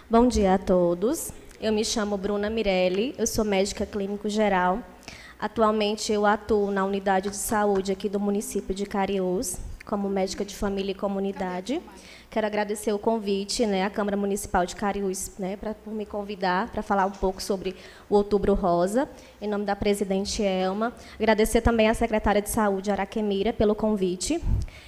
Bom dia a todos. Eu me chamo Bruna Mirelli, eu sou médica clínico geral. Atualmente eu atuo na unidade de saúde aqui do município de Cariús, como médica de família e comunidade. Quero agradecer o convite, à Câmara Municipal de Cariús, por me convidar para falar um pouco sobre o Outubro Rosa, em nome da presidente Elma. Agradecer também à secretária de Saúde, Araquemira, pelo convite.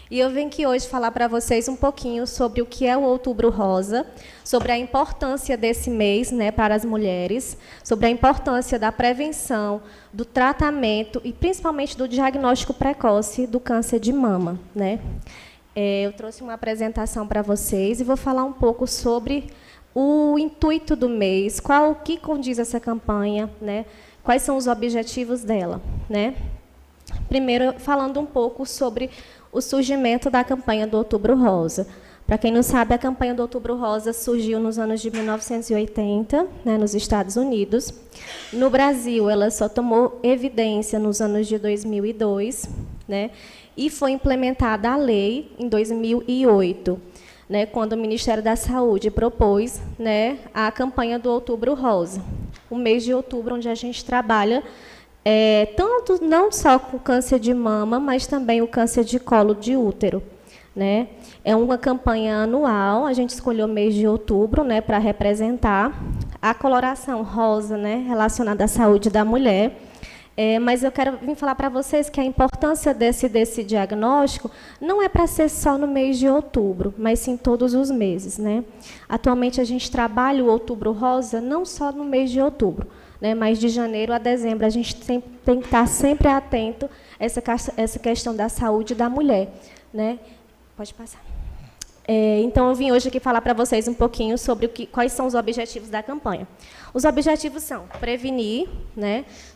E eu venho aqui hoje falar para vocês um pouquinho sobre o que é o Outubro Rosa, sobre a importância desse mês, para as mulheres, sobre a importância da prevenção, do tratamento e, principalmente, do diagnóstico precoce do câncer de mama, Eu trouxe uma apresentação para vocês e vou falar um pouco sobre o intuito do mês, o que condiz essa campanha, quais são os objetivos dela. Primeiro, falando um pouco sobre o surgimento da campanha do Outubro Rosa. Para quem não sabe, a campanha do Outubro Rosa surgiu nos anos de 1980, nos Estados Unidos. No Brasil, ela só tomou evidência nos anos de 2002, e foi implementada a lei em 2008, quando o Ministério da Saúde propôs a campanha do Outubro Rosa, o mês de outubro, onde a gente trabalha tanto não só com câncer de mama, mas também o câncer de colo de útero. É uma campanha anual, a gente escolheu o mês de outubro para representar a coloração rosa relacionada à saúde da mulher. Mas eu quero vir falar para vocês que a importância desse diagnóstico não é para ser só no mês de outubro, mas sim todos os meses. Atualmente, a gente trabalha o Outubro Rosa não só no mês de outubro, mas de janeiro a dezembro. A gente tem que estar sempre atento a essa questão da saúde da mulher. Pode passar. Então, eu vim hoje aqui falar para vocês um pouquinho sobre quais são os objetivos da campanha. Os objetivos são prevenir,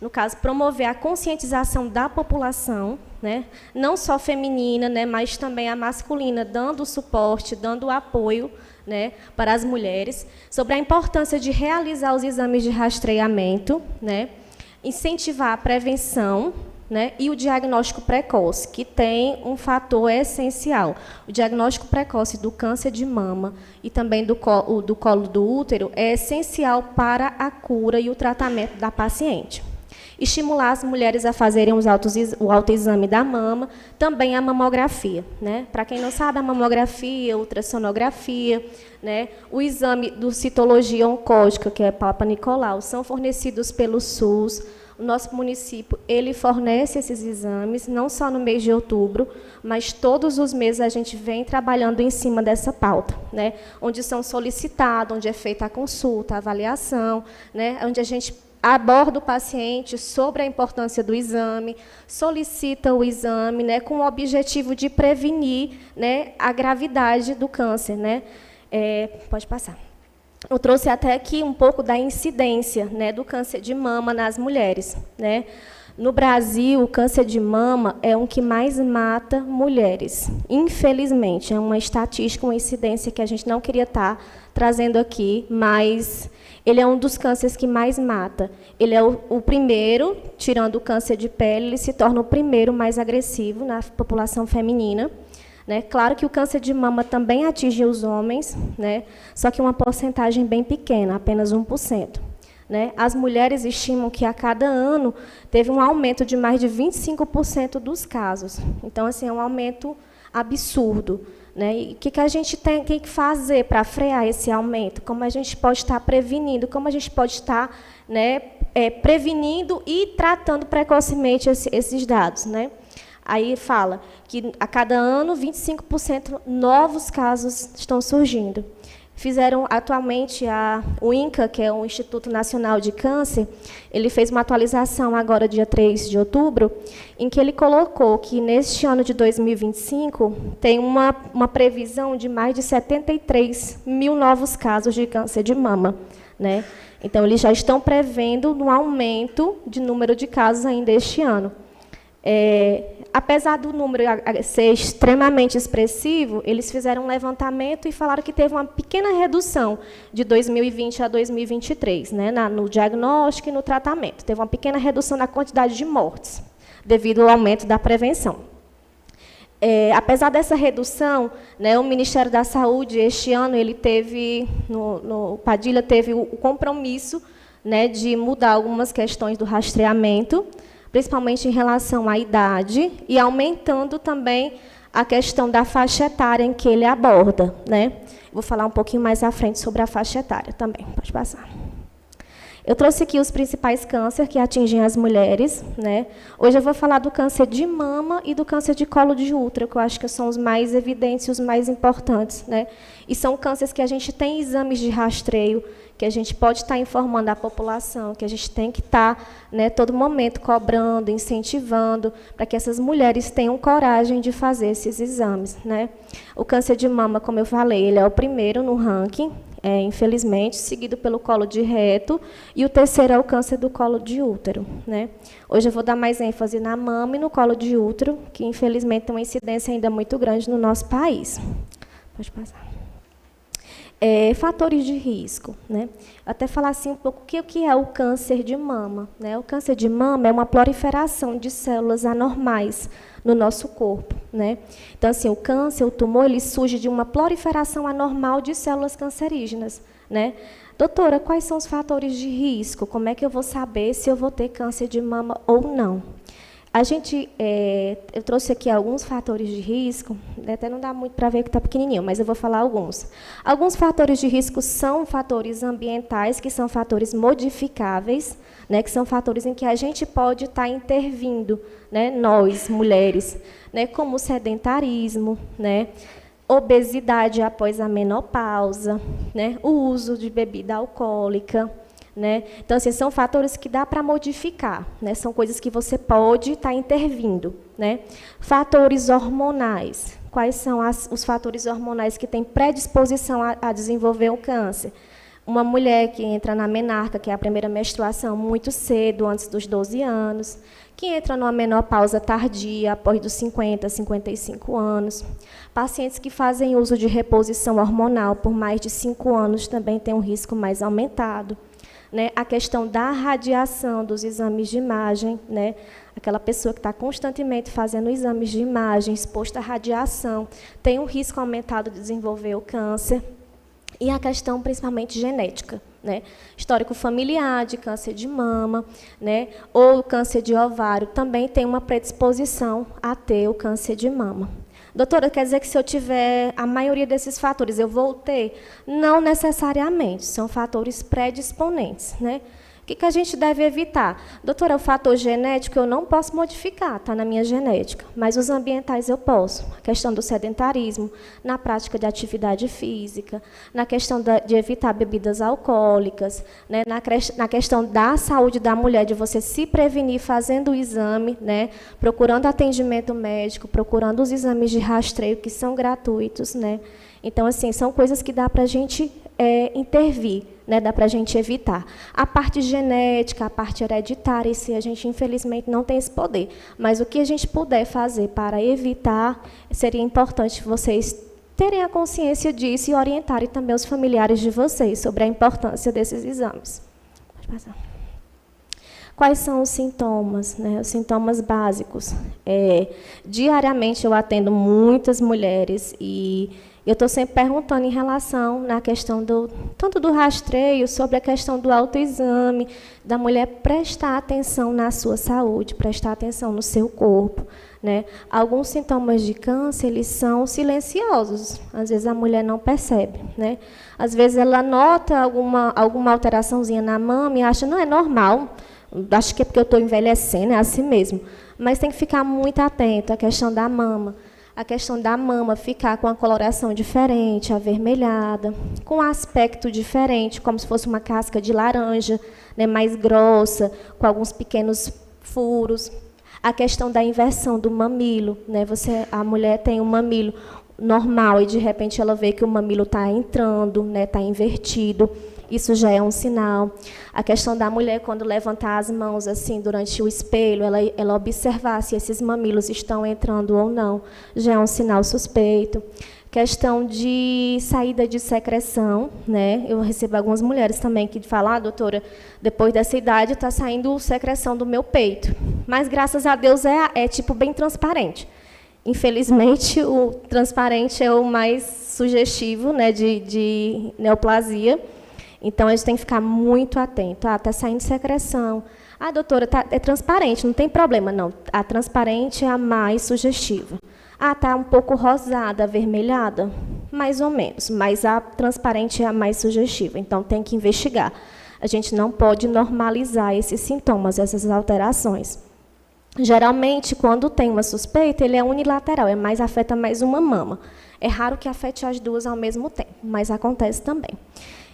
no caso, promover a conscientização da população, não só feminina, mas também a masculina, dando suporte, dando apoio para as mulheres, sobre a importância de realizar os exames de rastreamento, incentivar a prevenção, e o diagnóstico precoce, que tem um fator essencial. O diagnóstico precoce do câncer de mama e também do colo do útero é essencial para a cura e o tratamento da paciente. Estimular as mulheres a fazerem o autoexame da mama, também a mamografia. Para quem não sabe, a mamografia, a ultrassonografia, o exame do citologia oncótica, que é Papa Nicolau, são fornecidos pelo SUS. O nosso município ele fornece esses exames, não só no mês de outubro, mas todos os meses a gente vem trabalhando em cima dessa pauta, onde são solicitados, onde é feita a consulta, a avaliação, onde a gente aborda o paciente sobre a importância do exame, solicita o exame, com o objetivo de prevenir a gravidade do câncer. Pode passar. Eu trouxe até aqui um pouco da incidência do câncer de mama nas mulheres. No Brasil, o câncer de mama é um que mais mata mulheres. Infelizmente, é uma estatística, uma incidência que a gente não queria estar trazendo aqui, mas ele é um dos cânceres que mais mata. Ele é o primeiro, tirando o câncer de pele, ele se torna o primeiro mais agressivo na população feminina. Claro que o câncer de mama também atinge os homens, só que uma porcentagem bem pequena, apenas 1%. As mulheres estimam que, a cada ano, teve um aumento de mais de 25% dos casos. Então, assim, é um aumento absurdo. E o que a gente tem que fazer para frear esse aumento? Como a gente pode estar prevenindo? Como a gente pode estar prevenindo e tratando precocemente esses dados? Aí fala que, a cada ano, 25% novos casos estão surgindo. Fizeram, atualmente, o INCA, que é o Instituto Nacional de Câncer, ele fez uma atualização agora, dia 3 de outubro, em que ele colocou que, neste ano de 2025, tem uma previsão de mais de 73 mil novos casos de câncer de mama. Então, eles já estão prevendo um aumento de número de casos ainda este ano. Apesar do número ser extremamente expressivo, eles fizeram um levantamento e falaram que teve uma pequena redução de 2020 a 2023, no diagnóstico e no tratamento. Teve uma pequena redução na quantidade de mortes, devido ao aumento da prevenção. Apesar dessa redução, né, o Ministério da Saúde, este ano, ele teve, no Padilha, teve o compromisso, né, de mudar algumas questões do rastreamento, principalmente em relação à idade, e aumentando também a questão da faixa etária em que ele aborda, né? Vou falar um pouquinho mais à frente sobre a faixa etária também. Pode passar. Eu trouxe aqui os principais cânceres que atingem as mulheres, né? Hoje eu vou falar do câncer de mama e do câncer de colo de útero, que eu acho que são os mais evidentes e os mais importantes, né? E são cânceres que a gente tem exames de rastreio, que a gente pode estar informando a população, que a gente tem que estar, né, todo momento cobrando, incentivando, para que essas mulheres tenham coragem de fazer esses exames, né? O câncer de mama, como eu falei, ele é o primeiro no ranking, infelizmente, seguido pelo colo de reto, e o terceiro é o câncer do colo de útero, né? Hoje eu vou dar mais ênfase na mama e no colo de útero, que infelizmente tem uma incidência ainda muito grande no nosso país. Pode passar. Fatores de risco, né? Até falar assim um pouco o que é o câncer de mama, né? O câncer de mama é uma proliferação de células anormais no nosso corpo, né? Então, assim, o câncer, o tumor, ele surge de uma proliferação anormal de células cancerígenas, né? Doutora, quais são os fatores de risco? Como é que eu vou saber se eu vou ter câncer de mama ou não? Eu trouxe aqui alguns fatores de risco, até não dá muito para ver que está pequenininho, mas eu vou falar alguns. Alguns fatores de risco são fatores ambientais, que são fatores modificáveis, né, que são fatores em que a gente pode estar intervindo, né, nós, mulheres, né, como o sedentarismo, né, obesidade após a menopausa, né, o uso de bebida alcoólica, né? Então, assim, são fatores que dá para modificar, né? São coisas que você pode estar intervindo, né? Fatores hormonais. Quais são os fatores hormonais que têm predisposição a desenvolver o câncer? Uma mulher que entra na menarca, que é a primeira menstruação, muito cedo, antes dos 12 anos, que entra numa menopausa tardia, após dos 50, 55 anos. Pacientes que fazem uso de reposição hormonal por mais de 5 anos também têm um risco mais aumentado. Né, a questão da radiação dos exames de imagem, né, aquela pessoa que está constantemente fazendo exames de imagem, exposta à radiação, tem um risco aumentado de desenvolver o câncer. E a questão, principalmente, genética, né, histórico familiar de câncer de mama, né, ou câncer de ovário, também tem uma predisposição a ter o câncer de mama. Doutora, quer dizer que se eu tiver a maioria desses fatores, eu vou ter? Não necessariamente, são fatores predisponentes, né? O que a gente deve evitar? Doutora, o fator genético eu não posso modificar, está na minha genética, mas os ambientais eu posso. A questão do sedentarismo, na prática de atividade física, na questão de evitar bebidas alcoólicas, né, na questão da saúde da mulher, de você se prevenir fazendo o exame, né, procurando atendimento médico, procurando os exames de rastreio, que são gratuitos, né? Então, assim, são coisas que dá para a gente intervir, né, dá para a gente evitar. A parte genética, a parte hereditária, isso a gente, infelizmente, não tem esse poder. Mas o que a gente puder fazer para evitar, seria importante vocês terem a consciência disso e orientarem também os familiares de vocês sobre a importância desses exames. Pode passar. Quais são os sintomas, né? Os sintomas básicos. Diariamente eu atendo muitas mulheres e eu estou sempre perguntando em relação na questão tanto do rastreio, sobre a questão do autoexame, da mulher prestar atenção na sua saúde, prestar atenção no seu corpo, né? Alguns sintomas de câncer, eles são silenciosos, às vezes a mulher não percebe, né? Às vezes ela nota alguma alteraçãozinha na mama e acha, não, é normal, acho que é porque eu estou envelhecendo, é assim mesmo. Mas tem que ficar muito atento à questão da mama. A questão da mama ficar com a coloração diferente, avermelhada, com um aspecto diferente, como se fosse uma casca de laranja, né, mais grossa, com alguns pequenos furos. A questão da inversão do mamilo, né, a mulher tem um mamilo normal e, de repente, ela vê que o mamilo está entrando, né, está invertido. Isso já é um sinal. A questão da mulher, quando levantar as mãos assim durante o espelho, ela observar se esses mamilos estão entrando ou não, já é um sinal suspeito. Questão de saída de secreção, né? Eu recebo algumas mulheres também que falam, doutora, depois dessa idade está saindo secreção do meu peito. Mas, graças a Deus, tipo bem transparente. Infelizmente, o transparente é o mais sugestivo, né, de neoplasia. Então, a gente tem que ficar muito atento. Ah, está saindo secreção. Ah, doutora, é transparente, não tem problema. Não, a transparente é a mais sugestiva. Ah, está um pouco rosada, avermelhada? Mais ou menos, mas a transparente é a mais sugestiva. Então, tem que investigar. A gente não pode normalizar esses sintomas, essas alterações. Geralmente, quando tem uma suspeita, ele é unilateral, afeta mais uma mama. É raro que afete as duas ao mesmo tempo, mas acontece também.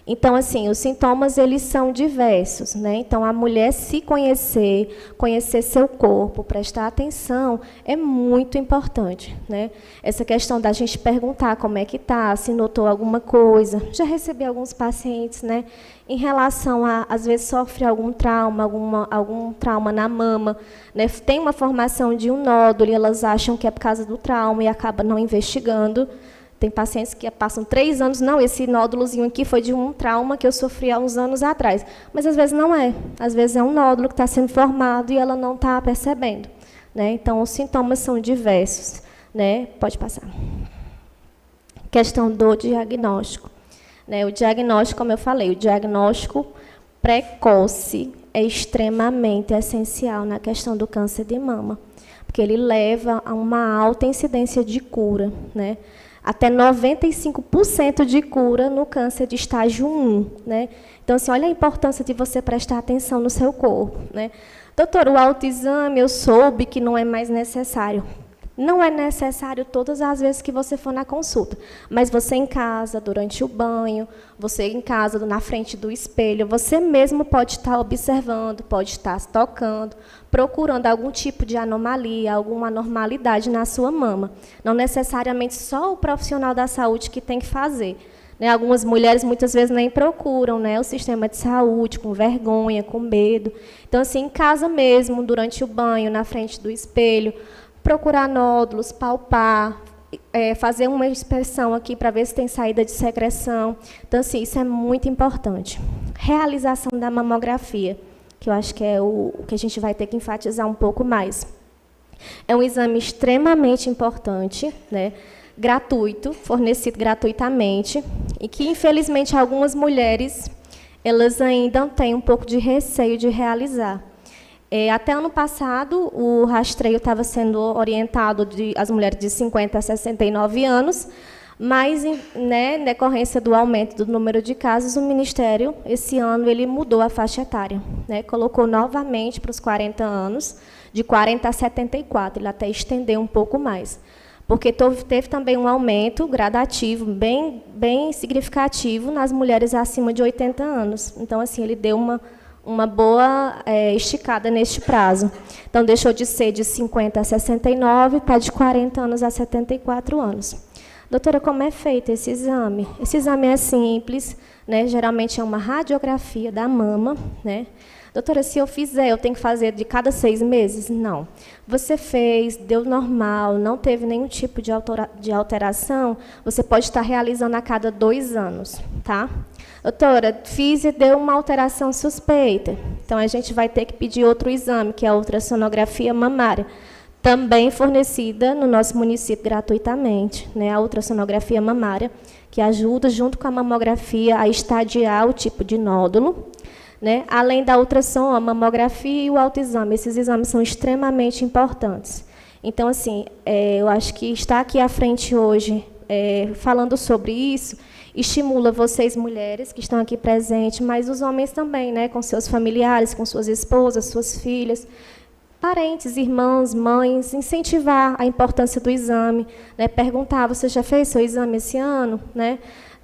Então, assim, os sintomas, eles são diversos, né? Então, a mulher se conhecer, conhecer seu corpo, prestar atenção, é muito importante, né? Essa questão da gente perguntar como é que está, se notou alguma coisa. Já recebi alguns pacientes, né? Em relação a, às vezes, sofre algum trauma, algum trauma na mama, né? Tem uma formação de um nódulo e elas acham que é por causa do trauma e acabam não investigando. Tem pacientes que passam 3 anos, não, esse nódulozinho aqui foi de um trauma que eu sofri há uns anos atrás. Mas, às vezes, não é. Às vezes, é um nódulo que está sendo formado e ela não está percebendo, né? Então, os sintomas são diversos, né? Pode passar. Questão do diagnóstico. Né? O diagnóstico, como eu falei, o diagnóstico precoce é extremamente essencial na questão do câncer de mama, porque ele leva a uma alta incidência de cura, né? Até 95% de cura no câncer de estágio 1. Né? Então, assim, olha a importância de você prestar atenção no seu corpo. Né? Doutor, o autoexame eu soube que não é mais necessário. Não é necessário todas as vezes que você for na consulta, mas você em casa, durante o banho, você em casa, na frente do espelho, você mesmo pode estar observando, pode estar tocando, procurando algum tipo de anomalia, alguma anormalidade na sua mama. Não necessariamente só o profissional da saúde que tem que fazer. Né? Algumas mulheres, muitas vezes, nem procuram, né, o sistema de saúde, com vergonha, com medo. Então, assim, em casa mesmo, durante o banho, na frente do espelho, procurar nódulos, palpar, fazer uma inspeção aqui para ver se tem saída de secreção. Então, assim, isso é muito importante. Realização da mamografia, que eu acho que é o que a gente vai ter que enfatizar um pouco mais. É um exame extremamente importante, né? Gratuito, fornecido gratuitamente, e que, infelizmente, algumas mulheres elas ainda têm um pouco de receio de realizar. Até ano passado, o rastreio estava sendo orientado às mulheres de 50 a 69 anos, mas, né, na decorrência do aumento do número de casos, o Ministério, esse ano, ele mudou a faixa etária, né, colocou novamente para os 40 anos, de 40 a 74, ele até estendeu um pouco mais, porque teve também um aumento gradativo, bem significativo, nas mulheres acima de 80 anos. Então, assim, ele deu uma boa esticada neste prazo. Então, deixou de ser de 50 a 69 para de 40 anos a 74 anos. Doutora, como é feito esse exame? Esse exame é simples, né? Geralmente é uma radiografia da mama, né? Doutora, se eu fizer, eu tenho que fazer de cada 6 meses? Não. Você fez, deu normal, não teve nenhum tipo de alteração, você pode estar realizando a cada 2 anos, tá? Doutora, fiz e deu uma alteração suspeita. Então, a gente vai ter que pedir outro exame, que é a ultrassonografia mamária, também fornecida no nosso município gratuitamente, né? A ultrassonografia mamária, que ajuda, junto com a mamografia, a estadiar o tipo de nódulo, né? Além da ultrassom, a mamografia e o autoexame. Esses exames são extremamente importantes. Então, assim, eu acho que estar aqui à frente hoje, falando sobre isso, estimula vocês, mulheres, que estão aqui presentes, mas os homens também, né, com seus familiares, com suas esposas, suas filhas, parentes, irmãos, mães, incentivar a importância do exame, né, perguntar, você já fez seu exame esse ano? Né?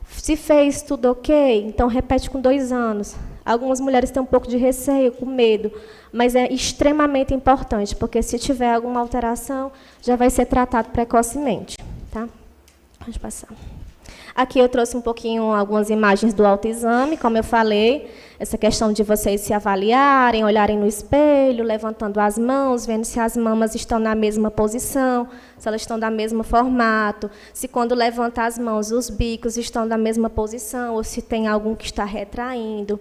Se fez tudo ok, então repete com 2 anos. Algumas mulheres têm um pouco de receio, com medo, mas é extremamente importante, porque se tiver alguma alteração, já vai ser tratado precocemente. Tá? Pode passar. Aqui eu trouxe um pouquinho, algumas imagens do autoexame, como eu falei, essa questão de vocês se avaliarem, olharem no espelho, levantando as mãos, vendo se as mamas estão na mesma posição, se elas estão do mesmo formato, se quando levanta as mãos, os bicos estão da mesma posição, ou se tem algum que está retraindo.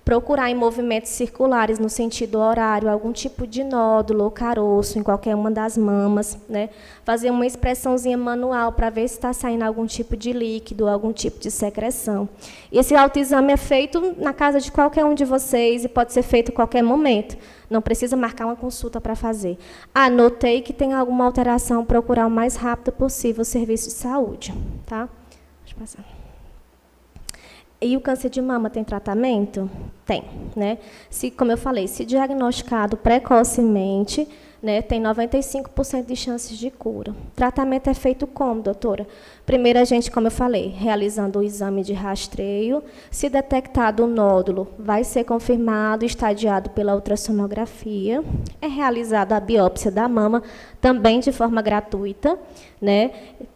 Procurar em movimentos circulares, no sentido horário, algum tipo de nódulo ou caroço em qualquer uma das mamas, né? Fazer uma expressãozinha manual para ver se está saindo algum tipo de líquido, algum tipo de secreção. E esse autoexame é feito na casa de qualquer um de vocês e pode ser feito a qualquer momento. Não precisa marcar uma consulta para fazer. Anotei que tem alguma alteração, procurar o mais rápido possível o serviço de saúde. Tá? Deixa eu passar. E o câncer de mama tem tratamento? Tem, né? Como eu falei, se diagnosticado precocemente, né, tem 95% de chances de cura. O tratamento é feito como, doutora? Primeiro, a gente, como eu falei, realizando o exame de rastreio. Se detectado o nódulo, vai ser confirmado, estadiado pela ultrassonografia. É realizada a biópsia da mama, também de forma gratuita, né?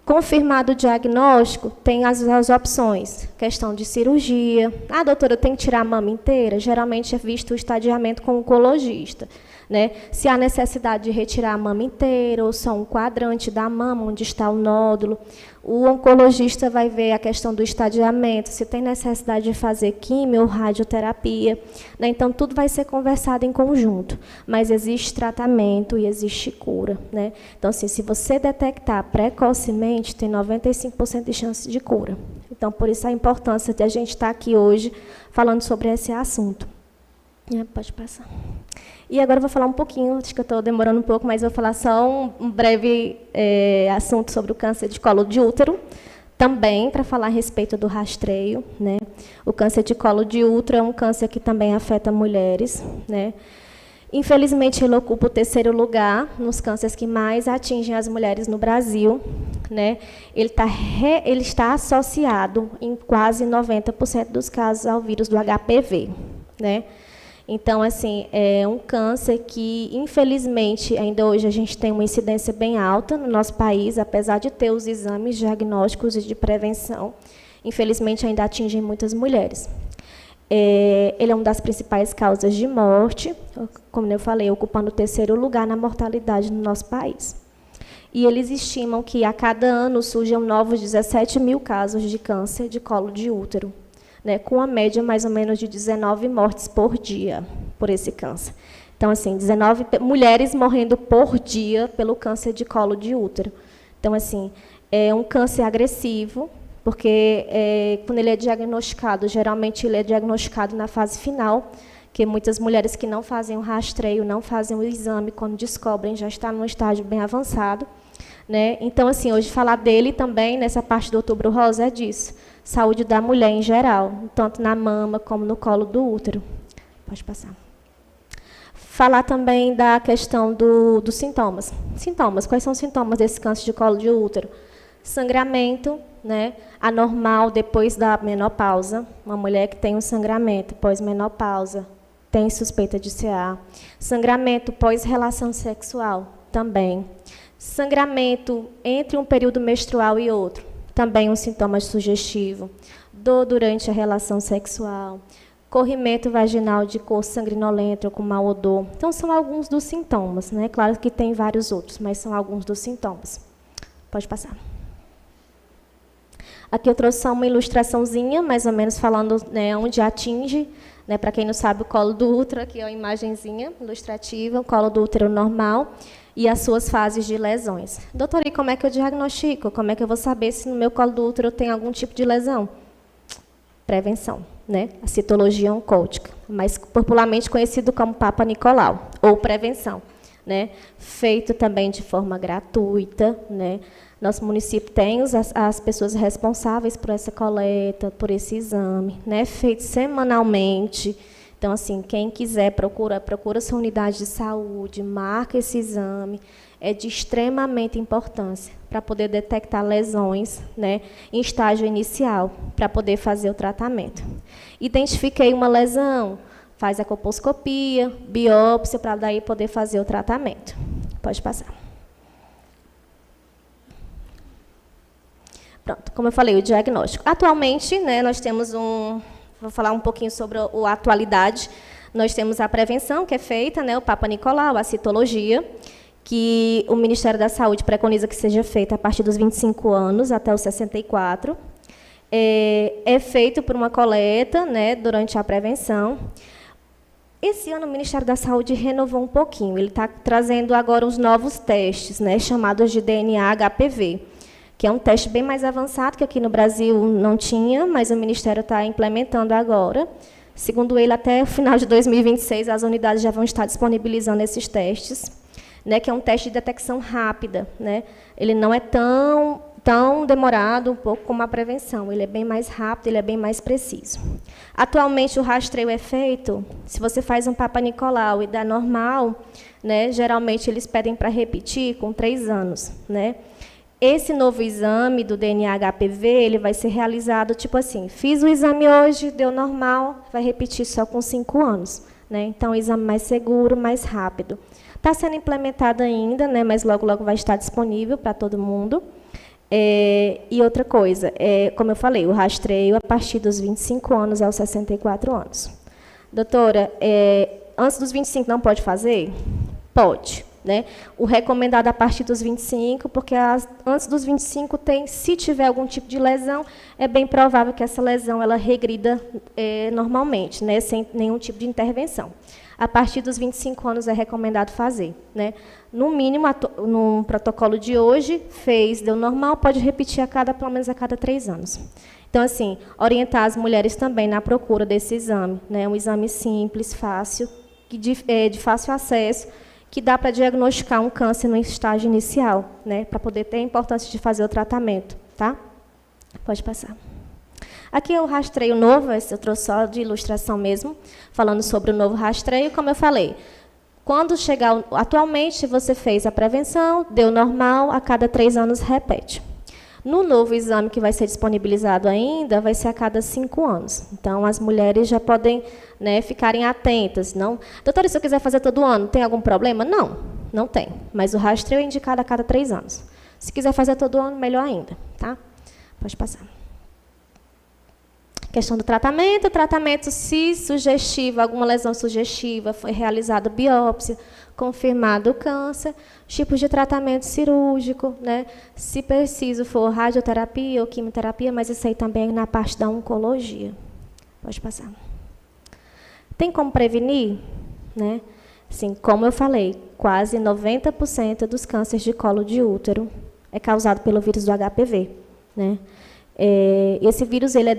Confirmado o diagnóstico, tem as opções. Questão de cirurgia. Ah, doutora, eu tenho que tirar a mama inteira? Geralmente é visto o estadiamento com o oncologista. Né? Se há necessidade de retirar a mama inteira ou só um quadrante da mama, onde está o nódulo, o oncologista vai ver a questão do estadiamento, se tem necessidade de fazer quimio ou radioterapia. Né? Então, tudo vai ser conversado em conjunto, mas existe tratamento e existe cura. Né? Então, assim, se você detectar precocemente, tem 95% de chance de cura. Então, por isso a importância de a gente estar aqui hoje falando sobre esse assunto. Pode passar. E agora eu vou falar um pouquinho, acho que eu estou demorando um pouco, mas vou falar só um breve assunto sobre o câncer de colo de útero, também para falar a respeito do rastreio. Né? O câncer de colo de útero é um câncer que também afeta mulheres. Né? Infelizmente, ele ocupa o 3º lugar nos cânceres que mais atingem as mulheres no Brasil. Né? Ele está associado, em quase 90% dos casos, ao vírus do HPV. Né? Então, assim, é um câncer que, infelizmente, ainda hoje a gente tem uma incidência bem alta no nosso país, apesar de ter os exames diagnósticos e de prevenção, infelizmente ainda atingem muitas mulheres. Ele é uma das principais causas de morte, como eu falei, ocupando o 3º lugar na mortalidade no nosso país. E eles estimam que, a cada ano, surjam novos 17 mil casos de câncer de colo de útero. Né, com a média mais ou menos de 19 mortes por dia por esse câncer. Então, assim, 19 mulheres morrendo por dia pelo câncer de colo de útero. Então, assim, é um câncer agressivo, porque quando ele é diagnosticado, geralmente ele é diagnosticado na fase final, que muitas mulheres que não fazem o rastreio, não fazem o exame, quando descobrem, já está num estágio bem avançado. Né? Então, assim, hoje falar dele também, nessa parte do Outubro Rosa, é disso. Saúde da mulher em geral, tanto na mama como no colo do útero. Pode passar. Falar também da questão dos sintomas. Sintomas, quais são os sintomas desse câncer de colo de útero? Sangramento, né, anormal depois da menopausa. Uma mulher que tem um sangramento pós-menopausa tem suspeita de CA. Sangramento pós-relação sexual, também. Sangramento entre um período menstrual e outro, também um sintoma sugestivo. Dor durante a relação sexual. Corrimento vaginal de cor sanguinolenta ou com mau odor. Então, são alguns dos sintomas. Né? Claro que tem vários outros, mas são alguns dos sintomas. Pode passar. Aqui eu trouxe só uma ilustraçãozinha, mais ou menos falando, né, onde atinge. Né, para quem não sabe, o colo do útero, aqui é uma imagenzinha ilustrativa, o colo do útero normal e as suas fases de lesões. Doutora, e como é que eu diagnostico? Como é que eu vou saber se no meu colo do útero tem algum tipo de lesão? Prevenção, né? A citologia oncótica, mais popularmente conhecido como Papa Nicolau, ou prevenção. Né? Feito também de forma gratuita. Né? Nosso município tem as pessoas responsáveis por essa coleta, por esse exame, né? Feito semanalmente. Então, assim, quem quiser, procura sua unidade de saúde, marca esse exame. É de extremamente importância para poder detectar lesões, né, em estágio inicial, para poder fazer o tratamento. Identifiquei uma lesão, faz a colposcopia, biópsia, para daí poder fazer o tratamento. Pode passar. Pronto, como eu falei, o diagnóstico. Atualmente, né, nós temos vou falar um pouquinho sobre a atualidade. Nós temos a prevenção, que é feita, né, o Papa Nicolau, a citologia, que o Ministério da Saúde preconiza que seja feita a partir dos 25 anos até os 64. é feito por uma coleta, né, durante a prevenção. Esse ano o Ministério da Saúde renovou um pouquinho. Ele está trazendo agora os novos testes, né, chamados de DNA HPV, que é um teste bem mais avançado, que aqui no Brasil não tinha, mas o Ministério está implementando agora. Segundo ele, até o final de 2026, as unidades já vão estar disponibilizando esses testes, né, que é um teste de detecção rápida, né? Ele não é tão demorado um pouco como a prevenção, ele é bem mais rápido, ele é bem mais preciso. Atualmente, o rastreio é feito, se você faz um Papa Nicolau e dá normal, né, geralmente eles pedem para repetir com 3 anos. Né? Esse novo exame do DNA HPV, ele vai ser realizado, tipo assim, fiz o exame hoje, deu normal, vai repetir só com 5 anos. Né? Então, é um exame mais seguro, mais rápido. Está sendo implementado ainda, né, mas logo, logo vai estar disponível para todo mundo. E outra coisa, como eu falei, o rastreio a partir dos 25 anos aos 64 anos. Doutora, antes dos 25 não pode fazer? Pode. Né? O recomendado a partir dos 25, porque antes dos 25, se tiver algum tipo de lesão, é bem provável que essa lesão ela regrida normalmente, né? Sem nenhum tipo de intervenção. A partir dos 25 anos é recomendado fazer. Né? No mínimo, no protocolo de hoje, deu normal, pode repetir pelo menos a cada 3 anos. Então, assim, orientar as mulheres também na procura desse exame. Né? Um exame simples, fácil, de fácil acesso, que dá para diagnosticar um câncer no estágio inicial, né? Para poder ter a importância de fazer o tratamento. Tá? Pode passar. Aqui é o rastreio novo, esse eu trouxe só de ilustração mesmo, falando sobre o novo rastreio, como eu falei. Quando chegar, atualmente, você fez a prevenção, deu normal, a cada 3 anos repete. No novo exame que vai ser disponibilizado ainda, vai ser a cada 5 anos. Então, as mulheres já podem, né, ficarem atentas. Não, doutora, se eu quiser fazer todo ano, tem algum problema? Não, não tem. Mas o rastreio é indicado a cada 3 anos. Se quiser fazer todo ano, melhor ainda. Tá? Pode passar. Questão do tratamento, se sugestivo, alguma lesão sugestiva, foi realizada biópsia, confirmado o câncer, tipos de tratamento cirúrgico, né? Se preciso for radioterapia ou quimioterapia, mas isso aí também é na parte da oncologia. Pode passar. Tem como prevenir? Né? Assim, como eu falei, quase 90% dos cânceres de colo de útero é causado pelo vírus do HPV. Né? Esse vírus ele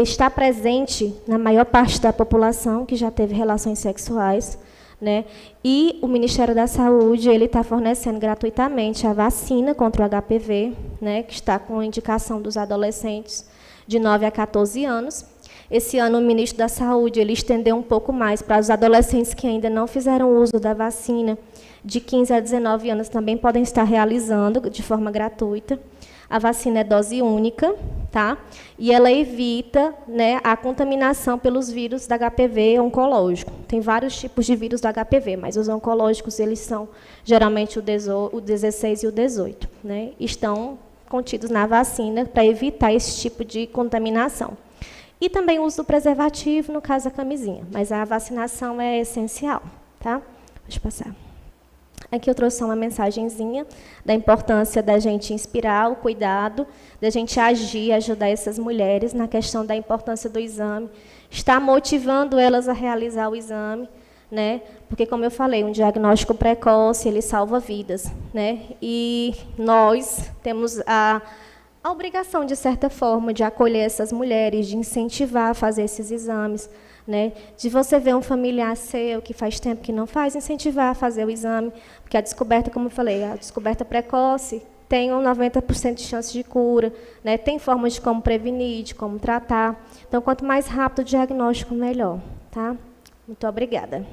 está presente na maior parte da população que já teve relações sexuais, né? E o Ministério da Saúde ele está fornecendo gratuitamente a vacina contra o HPV, né? Que está com indicação dos adolescentes de 9 a 14 anos. Esse ano o Ministro da Saúde ele estendeu um pouco mais para os adolescentes que ainda não fizeram uso da vacina, de 15 a 19 anos também podem estar realizando de forma gratuita. A vacina é dose única, tá? E ela evita, né, a contaminação pelos vírus da HPV oncológico. Tem vários tipos de vírus do HPV, mas os oncológicos eles são geralmente o 16 e o 18, né? Estão contidos na vacina para evitar esse tipo de contaminação. E também o uso do preservativo, no caso da camisinha, mas a vacinação é essencial, tá? Pode passar. Aqui eu trouxe uma mensagenzinha da importância da gente inspirar o cuidado, da gente agir, ajudar essas mulheres na questão da importância do exame, estar motivando elas a realizar o exame, né? Porque, como eu falei, um diagnóstico precoce, ele salva vidas, né? E nós temos a obrigação, de certa forma, de acolher essas mulheres, de incentivar a fazer esses exames, né? De você ver um familiar seu que faz tempo que não faz, incentivar a fazer o exame, porque a descoberta, como eu falei, a descoberta precoce tem um 90% de chance de cura, né? Tem formas de como prevenir, de como tratar. Então, quanto mais rápido o diagnóstico, melhor. Tá? Muito obrigada.